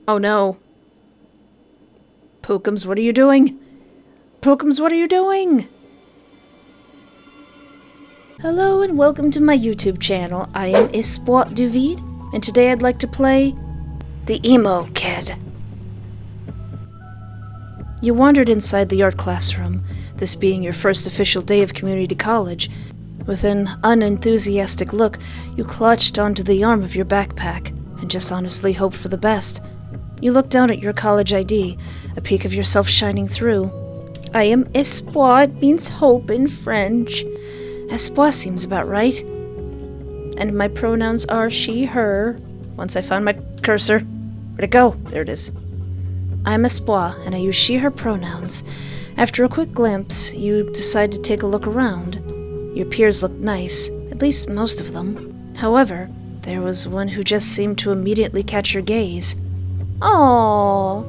Oh no. Pookums, what are you doing? Pookums, what are you doing? Hello and welcome to my YouTube channel. I am Espoir Duvid, and today I'd like to play the Emo Kid. You wandered inside the art classroom, this being your first official day of community college. With an unenthusiastic look, you clutched onto the arm of your backpack and just honestly hoped for the best. You looked down at your college ID, a peek of yourself shining through. I am Espoir, it means hope in French. Espoir seems about right. And my pronouns are she, her. Once I found my cursor. Where'd it go? There it is. I'm Espoir, and I use she, her pronouns. After a quick glimpse, you decide to take a look around. Your peers looked nice, at least most of them. However, there was one who just seemed to immediately catch your gaze. Aww.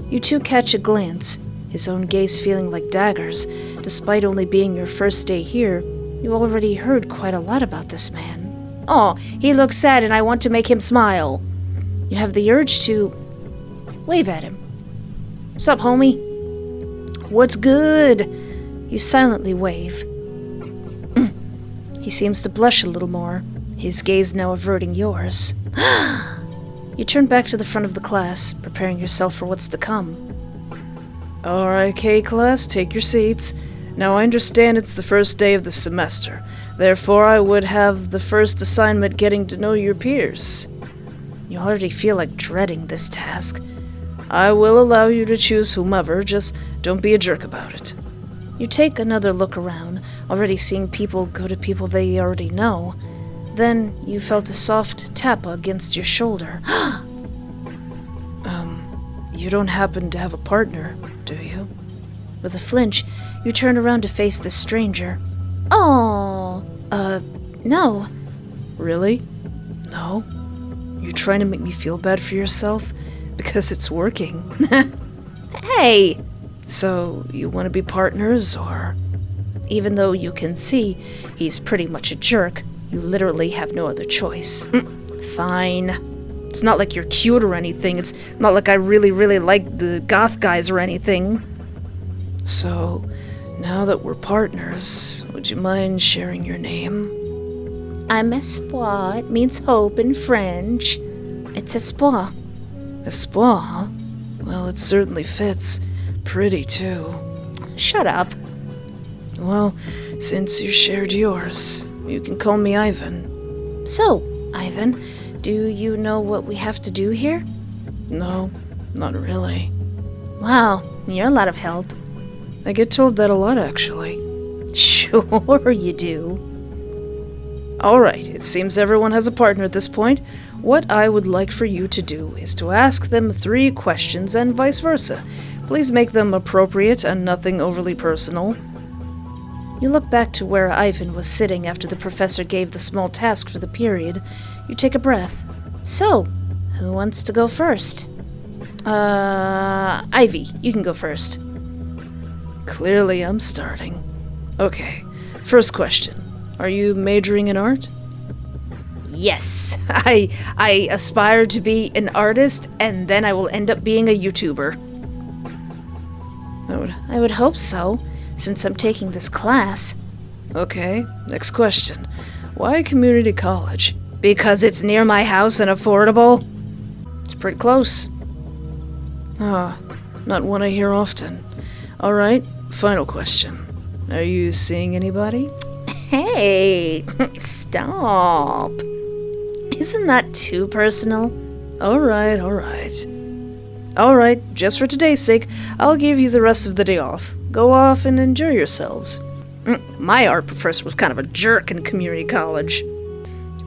You two catch a glance, his own gaze feeling like daggers. Despite only being your first day here, you already heard quite a lot about this man. Aw, he looks sad and I want to make him smile. You have the urge to wave at him. Sup, homie? What's good? You silently wave. He seems to blush a little more, his gaze now averting yours. You turn back to the front of the class, preparing yourself for what's to come. Alright, K-class, take your seats. Now I understand it's the first day of the semester. Therefore, I would have the first assignment getting to know your peers. You already feel like dreading this task. I will allow you to choose whomever, just don't be a jerk about it. You take another look around, already seeing people go to people they already know. Then you felt a soft tap against your shoulder. You don't happen to have a partner, do you? With a flinch, you turn around to face this stranger. Oh, no. Really? No? You're trying to make me feel bad for yourself? Because it's working. Hey! So, you want to be partners, or? Even though you can see he's pretty much a jerk, you literally have no other choice. Fine. It's not like you're cute or anything. It's not like I really like the goth guys or anything. So, now that we're partners, would you mind sharing your name? I'm Espoir. It means hope in French. It's Espoir. Espoir, huh? Well, it certainly fits. Pretty, too. Shut up. Well, since you shared yours, you can call me Ivan. So, Ivan, do you know what we have to do here? No, not really. Wow, you're a lot of help. I get told that a lot, actually. Sure you do. Alright, it seems everyone has a partner at this point. What I would like for you to do is to ask them 3 questions and vice versa. Please make them appropriate and nothing overly personal. You look back to where Ivan was sitting after the professor gave the small task for the period. You take a breath. So, who wants to go first? Ivy, you can go first. Clearly I'm starting. Okay, first question. Are you majoring in art? Yes, I aspire to be an artist, and then I will end up being a YouTuber. I would hope so, since I'm taking this class. Okay, next question. Why community college? Because it's near my house and affordable? It's pretty close. Not one I hear often. Alright, final question. Are you seeing anybody? Hey, stop. Isn't that too personal? Alright. Alright, just for today's sake, I'll give you the rest of the day off. Go off and enjoy yourselves. My art professor was kind of a jerk in community college.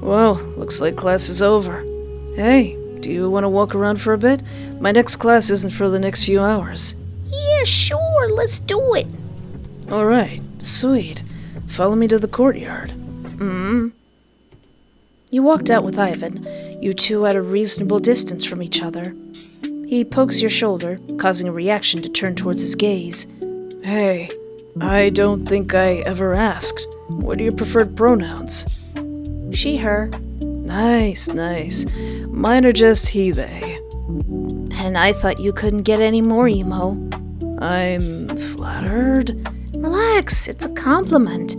Well, looks like class is over. Hey, do you want to walk around for a bit? My next class isn't for the next few hours. Yeah, sure, let's do it. Alright, sweet. Follow me to the courtyard. You walked out with Ivan, you two at a reasonable distance from each other. He pokes your shoulder, causing a reaction to turn towards his gaze. Hey, I don't think I ever asked. What are your preferred pronouns? She, her. Nice. Mine are just he, they. And I thought you couldn't get any more emo. I'm flattered. Relax, it's a compliment.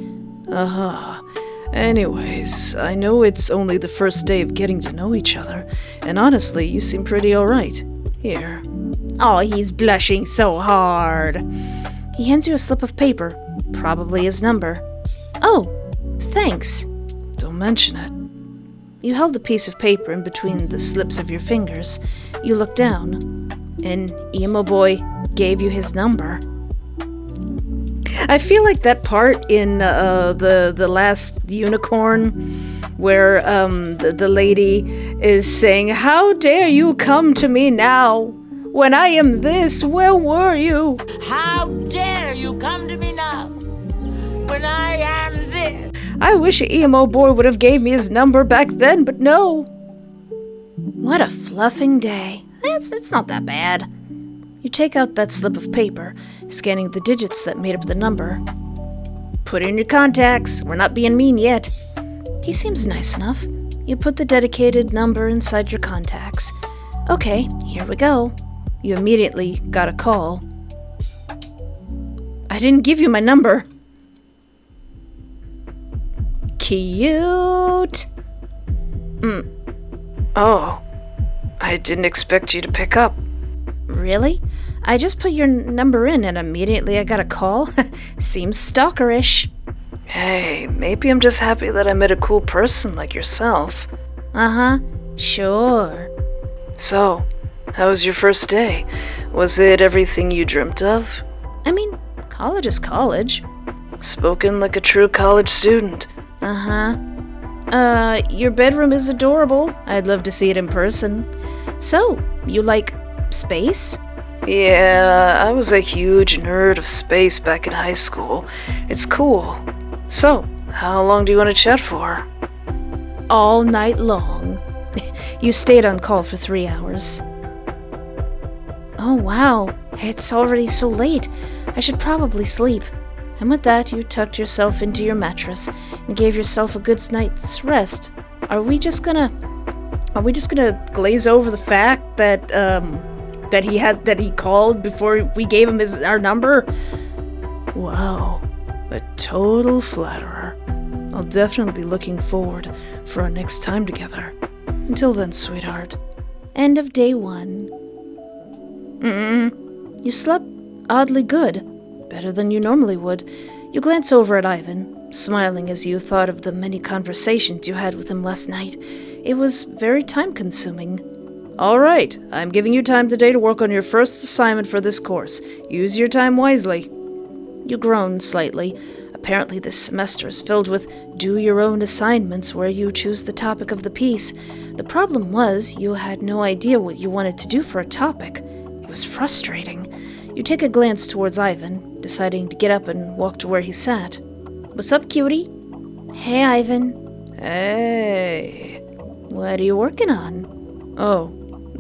Uh-huh. Anyways, I know it's only the first day of getting to know each other, and honestly, you seem pretty alright. Here. Oh, he's blushing so hard. He hands you a slip of paper, probably his number. Oh, thanks. Don't mention it. You held the piece of paper in between the slips of your fingers. You looked down, and emo boy gave you his number. I feel like that part in the last unicorn where the lady is saying, "How dare you come to me now? When I am this, where were you? How dare you come to me now? When I am this." I wish emo boy would have gave me his number back then, but no. What a fluffing day. It's not that bad. You take out that slip of paper, scanning the digits that made up the number. Put in your contacts. We're not being mean yet. He seems nice enough. You put the dedicated number inside your contacts. Okay, here we go. You immediately got a call. I didn't give you my number. Cute. Oh, I didn't expect you to pick up. Really? I just put your number in and immediately I got a call? Seems stalkerish. Hey, maybe I'm just happy that I met a cool person like yourself. Uh-huh, sure. So, how was your first day? Was it everything you dreamt of? I mean, college is college. Spoken like a true college student. Uh-huh. Your bedroom is adorable. I'd love to see it in person. So, you like space? Yeah, I was a huge nerd of space back in high school. It's cool. So, how long do you want to chat for? All night long. You stayed on call for 3 hours. Oh, wow. It's already so late. I should probably sleep. And with that, you tucked yourself into your mattress and gave yourself a good night's rest. Are we just gonna glaze over the fact that he called before we gave him our number? Wow, a total flatterer. I'll definitely be looking forward for our next time together. Until then, sweetheart. End of day 1. You slept oddly good. Better than you normally would. You glance over at Ivan, smiling as you thought of the many conversations you had with him last night. It was very time-consuming. All right, I'm giving you time today to work on your first assignment for this course. Use your time wisely. You groaned slightly. Apparently this semester is filled with do-your-own assignments where you choose the topic of the piece. The problem was you had no idea what you wanted to do for a topic. It was frustrating. You take a glance towards Ivan, deciding to get up and walk to where he sat. What's up, cutie? Hey, Ivan. Hey. What are you working on? Oh,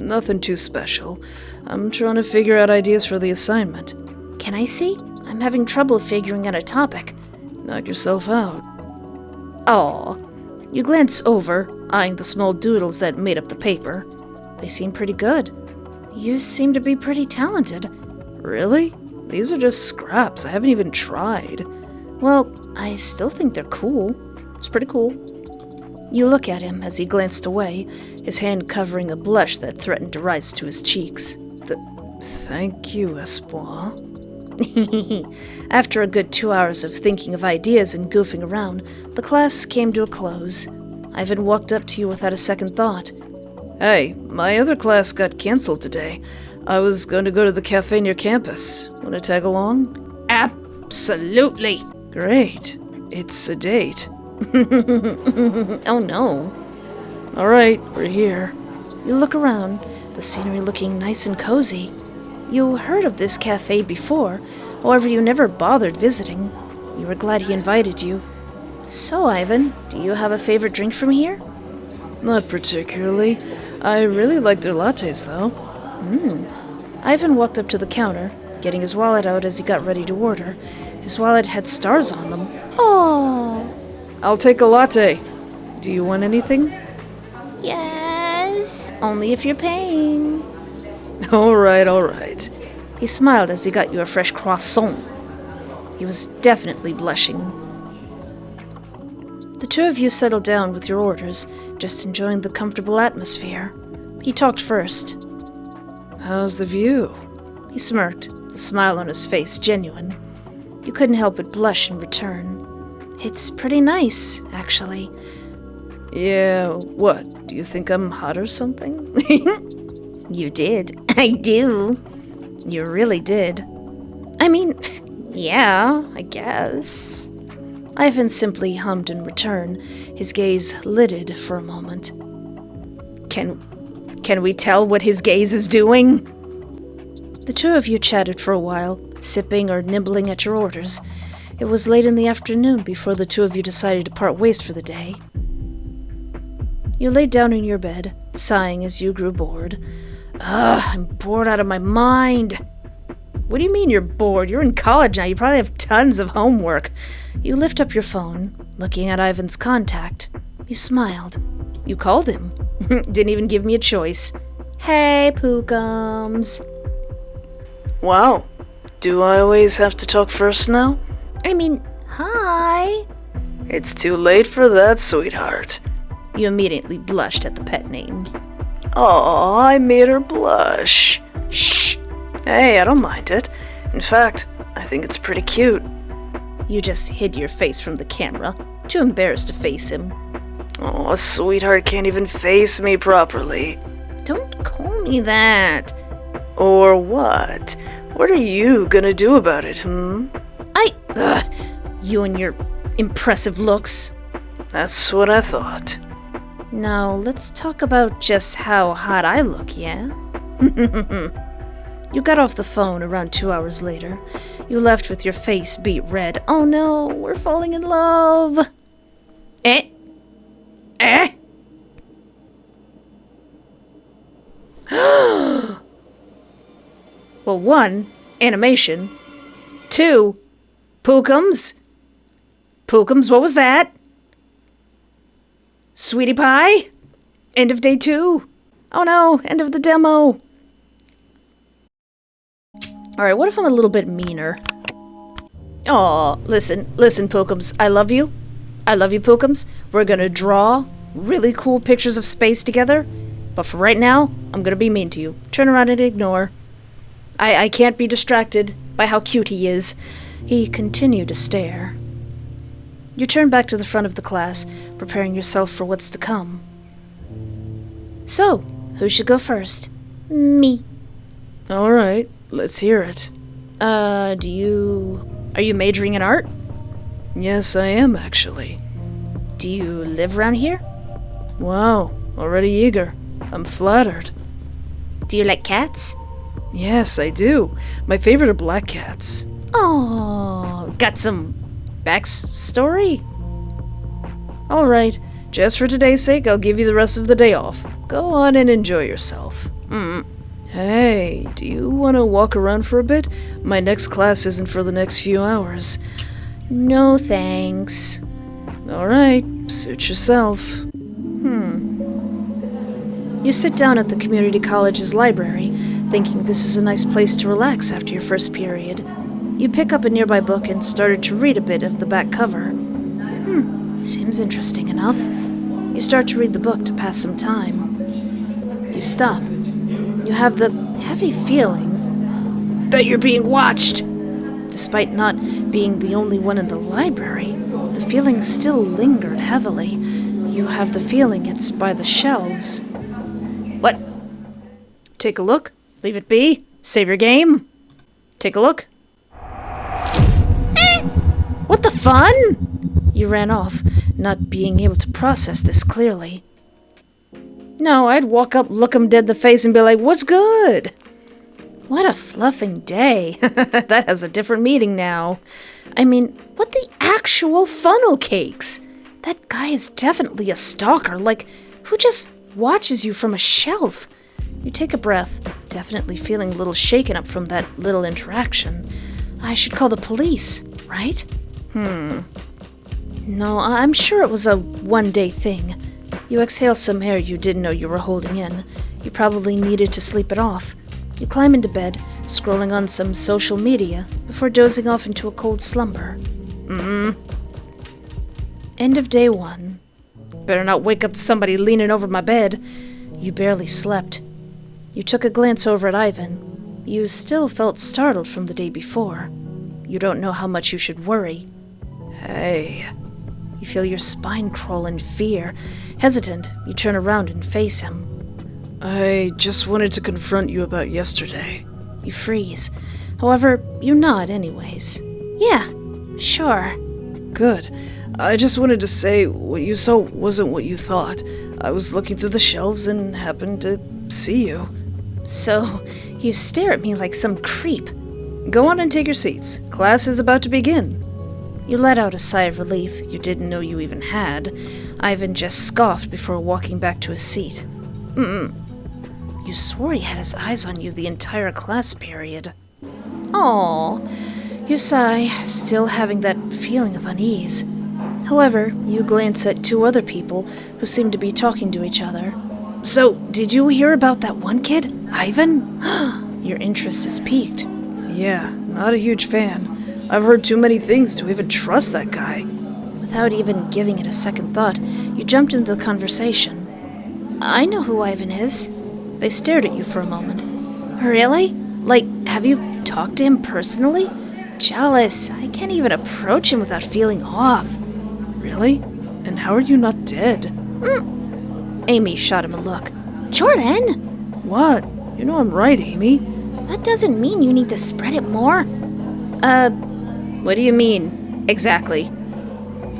nothing too special. I'm trying to figure out ideas for the assignment. Can I see? I'm having trouble figuring out a topic. Knock yourself out. Aw. You glance over, eyeing the small doodles that made up the paper. They seem pretty good. You seem to be pretty talented. Really? These are just scraps. I haven't even tried. Well, I still think they're cool. It's pretty cool. You look at him as he glanced away, his hand covering a blush that threatened to rise to his cheeks. Thank you, Espoir. After a good 2 hours of thinking of ideas and goofing around, the class came to a close. Ivan walked up to you without a second thought. Hey, my other class got canceled today. I was going to go to the cafe near campus. Want to tag along? Absolutely. Great. It's a date. Oh no. All right, we're here. You look around, the scenery looking nice and cozy. You heard of this cafe before, however you never bothered visiting. You were glad he invited you. So, Ivan, do you have a favorite drink from here? Not particularly. I really like their lattes, though. Ivan walked up to the counter, getting his wallet out as he got ready to order. His wallet had stars on them. Oh! I'll take a latte. Do you want anything? Yes, only if you're paying. All right. He smiled as he got you a fresh croissant. He was definitely blushing. The two of you settled down with your orders, just enjoying the comfortable atmosphere. He talked first. How's the view? He smirked, the smile on his face genuine. You couldn't help but blush in return. It's pretty nice, actually. Yeah, what? Do you think I'm hot or something? You did. I do. You really did. I mean, yeah, I guess. Ivan simply hummed in return, his gaze lidded for a moment. Can we tell what his gaze is doing? The two of you chatted for a while, sipping or nibbling at your orders. It was late in the afternoon before the two of you decided to part ways for the day. You laid down in your bed, sighing as you grew bored. I'm bored out of my mind. What do you mean you're bored? You're in college now. You probably have tons of homework. You lift up your phone, looking at Ivan's contact. You smiled. You called him. Didn't even give me a choice. Hey, Pookums. Wow. Do I always have to talk first now? I mean, hi. It's too late for that, sweetheart. You immediately blushed at the pet name. Aw, I made her blush. Shh! Hey, I don't mind it. In fact, I think it's pretty cute. You just hid your face from the camera, too embarrassed to face him. Oh, sweetheart can't even face me properly. Don't call me that. Or what? What are you gonna do about it, You and your impressive looks. That's what I thought. Now, let's talk about just how hot I look, yeah? You got off the phone around 2 hours later. You left with your face beet red. Oh no, we're falling in love. Well, 1, animation. 2, Pookums. Pookums, what was that? Sweetie Pie? End of day 2. Oh no, end of the demo. Alright, what if I'm a little bit meaner? Aw, listen, Pookums, I love you. I love you, Pookums. We're gonna draw really cool pictures of space together. But for right now, I'm gonna be mean to you. Turn around and ignore. I can't be distracted by how cute he is. He continued to stare. You turned back to the front of the class, preparing yourself for what's to come. So, who should go first? Me. Alright, let's hear it. Are you majoring in art? Yes, I am, actually. Do you live around here? Wow, already eager. I'm flattered. Do you like cats? Yes, I do. My favorite are black cats. Oh, got some backstory? Alright, just for today's sake, I'll give you the rest of the day off. Go on and enjoy yourself. Hey, do you want to walk around for a bit? My next class isn't for the next few hours. No thanks. Alright, suit yourself. You sit down at the community college's library, thinking this is a nice place to relax after your first period. You pick up a nearby book and started to read a bit of the back cover. Seems interesting enough. You start to read the book to pass some time. You stop. You have the heavy feeling that you're being watched. Despite not being the only one in the library, the feeling still lingered heavily. You have the feeling it's by the shelves. What? Take a look. Leave it be. Save your game. Take a look. What the fun? You ran off, not being able to process this clearly. No, I'd walk up, look him dead in the face, and be like, what's good? What a fluffing day. That has a different meaning now. I mean, what the actual funnel cakes? That guy is definitely a stalker. Like, who just watches you from a shelf? You take a breath, definitely feeling a little shaken up from that little interaction. I should call the police, right? No, I'm sure it was a one-day thing. You exhale some air you didn't know you were holding in. You probably needed to sleep it off. You climb into bed, scrolling on some social media, before dozing off into a cold slumber. End of day 1. Better not wake up to somebody leaning over my bed. You barely slept. You took a glance over at Ivan. You still felt startled from the day before. You don't know how much you should worry. Hey. You feel your spine crawl in fear. Hesitant, you turn around and face him. I just wanted to confront you about yesterday. You freeze. However, you nod anyways. Yeah, sure. Good. I just wanted to say what you saw wasn't what you thought. I was looking through the shelves and happened to see you. So, you stare at me like some creep. Go on and take your seats. Class is about to begin. You let out a sigh of relief you didn't know you even had. Ivan just scoffed before walking back to his seat. You swore he had his eyes on you the entire class period. Aww. You sigh, still having that feeling of unease. However, you glance at 2 other people who seem to be talking to each other. So, did you hear about that one kid, Ivan? Your interest is piqued. Yeah, not a huge fan. I've heard too many things to even trust that guy. Without even giving it a second thought, you jumped into the conversation. I know who Ivan is. They stared at you for a moment. Really? Like, have you talked to him personally? Jealous. I can't even approach him without feeling off. Really? And how are you not dead? Amy shot him a look. Jordan? What? You know I'm right, Amy. That doesn't mean you need to spread it more. What do you mean, exactly?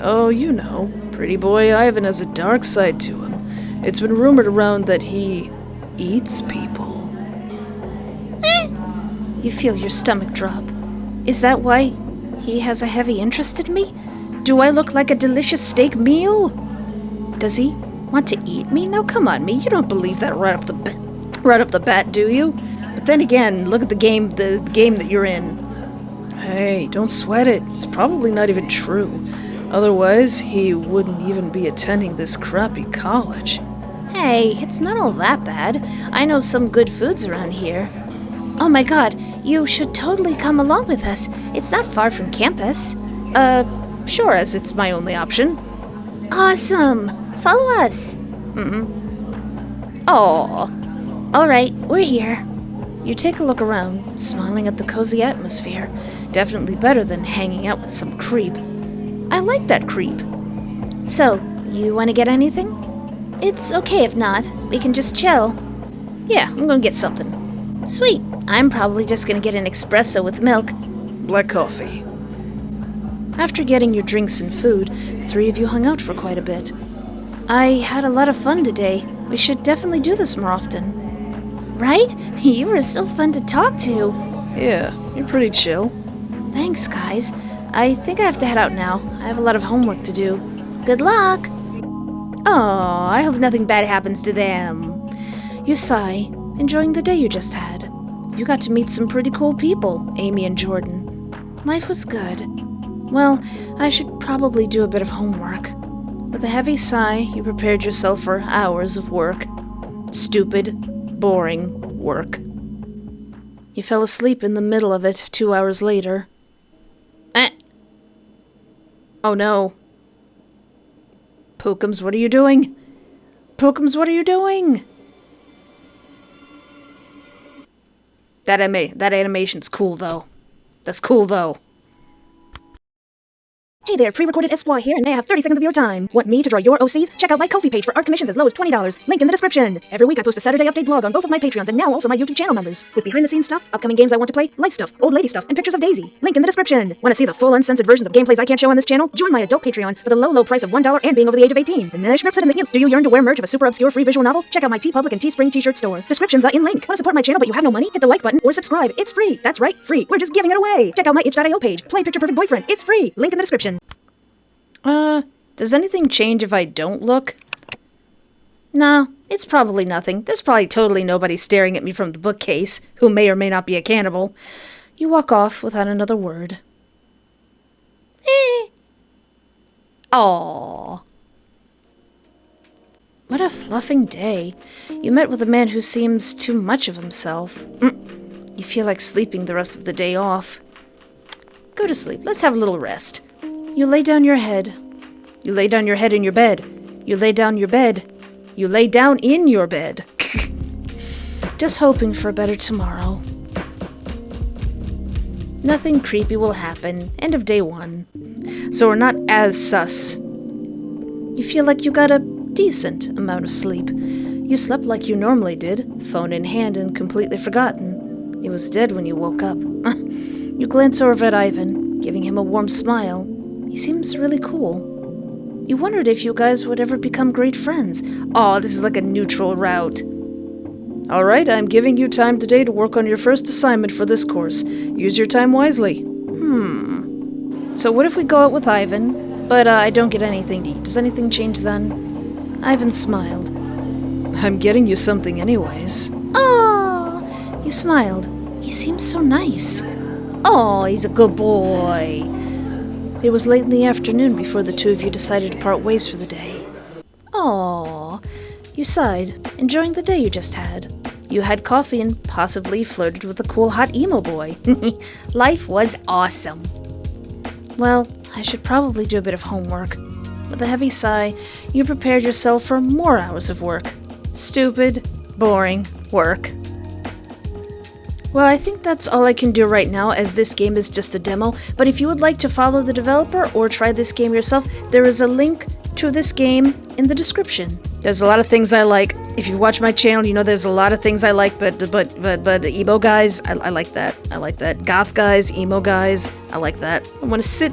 Oh, you know, pretty boy Ivan has a dark side to him. It's been rumored around that he eats people. You feel your stomach drop. Is that why he has a heavy interest in me? Do I look like a delicious steak meal? Does he want to eat me? Now come on, me. You don't believe that right off the bat, do you? But then again, look at the game that you're in. Hey, don't sweat it. It's probably not even true. Otherwise, he wouldn't even be attending this crappy college. Hey, it's not all that bad. I know some good foods around here. Oh my god, you should totally come along with us. It's not far from campus. Sure, as it's my only option. Awesome! Follow us. Aw. Alright, we're here. You take a look around, smiling at the cozy atmosphere. Definitely better than hanging out with some creep. I like that creep. So, you want to get anything? It's okay if not. We can just chill. Yeah, I'm gonna get something. Sweet. I'm probably just gonna get an espresso with milk. Black coffee. After getting your drinks and food, the 3 of you hung out for quite a bit. I had a lot of fun today. We should definitely do this more often. Right? You were so fun to talk to. Yeah, you're pretty chill. Thanks, guys. I think I have to head out now. I have a lot of homework to do. Good luck! Aw, I hope nothing bad happens to them. You sigh, enjoying the day you just had. You got to meet some pretty cool people, Amy and Jordan. Life was good. Well, I should probably do a bit of homework. With a heavy sigh, you prepared yourself for hours of work. Stupid, boring work. You fell asleep in the middle of it 2 hours later. Oh no. Pookums, what are you doing? Pookums, what are you doing? That animation's cool, though. That's cool, though. Hey there, pre-recorded Espoir here, and may I have 30 seconds of your time. Want me to draw your OCs? Check out my Ko-fi page for art commissions as low as $20. Link in the description. Every week I post a Saturday update blog on both of my Patreons and now also my YouTube channel members. With behind-the-scenes stuff, upcoming games I want to play, life stuff, old lady stuff, and pictures of Daisy. Link in the description. Want to see the full uncensored versions of gameplays I can't show on this channel? Join my adult Patreon for the low price of $1 and being over the age of 18. And then do you yearn to wear merch of a super obscure free visual novel? Check out my TeePublic and Teespring t-shirt store. Description in link. Want to support my channel but you have no money? Hit the like button or subscribe. It's free. That's right, free. We're just giving it away. Check out my itch.io page. Play Picture Perfect Boyfriend. It's free. Link in the description. Does anything change if I don't look? No, it's probably nothing. There's probably totally nobody staring at me from the bookcase, who may or may not be a cannibal. You walk off without another word. Aww. What a fluffing day. You met with a man who seems too much of himself. You feel like sleeping the rest of the day off. Go to sleep. Let's have a little rest. You lay down your head. You lay down your head in your bed. You lay down your bed. You lay down in your bed. Just hoping for a better tomorrow. Nothing creepy will happen. End of day 1. So we're not as sus. You feel like you got a decent amount of sleep. You slept like you normally did, phone in hand and completely forgotten. He was dead when you woke up. You glance over at Ivan, giving him a warm smile. He seems really cool. You wondered if you guys would ever become great friends. Aw, this is like a neutral route. Alright, I'm giving you time today to work on your first assignment for this course. Use your time wisely. So what if we go out with Ivan, but I don't get anything to eat? Does anything change then? Ivan smiled. I'm getting you something anyways. Oh, you smiled. He seems so nice. Oh, he's a good boy. It was late in the afternoon before the two of you decided to part ways for the day. Oh, you sighed, enjoying the day you just had. You had coffee and possibly flirted with a cool hot emo boy. Life was awesome. Well, I should probably do a bit of homework. With a heavy sigh, you prepared yourself for more hours of work. Stupid, boring work. Well, I think that's all I can do right now, as this game is just a demo, but if you would like to follow the developer or try this game yourself, there is a link to this game in the description. There's a lot of things I like. If you watch my channel, you know there's a lot of things I like, but emo guys, I like that. I like that. Goth guys, emo guys, I like that. I want to sit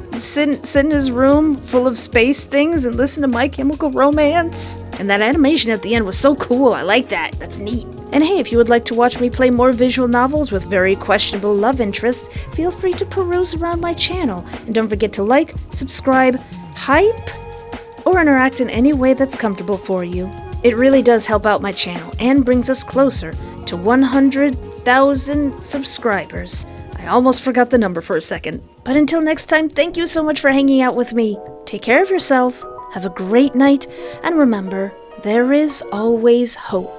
in his room full of space things and listen to My Chemical Romance. And that animation at the end was so cool. I like that. That's neat. And hey, if you would like to watch me play more visual novels with very questionable love interests, feel free to peruse around my channel. And don't forget to like, subscribe, hype, or interact in any way that's comfortable for you. It really does help out my channel and brings us closer to 100,000 subscribers. I almost forgot the number for a second. But until next time, thank you so much for hanging out with me. Take care of yourself, have a great night, and remember, there is always hope.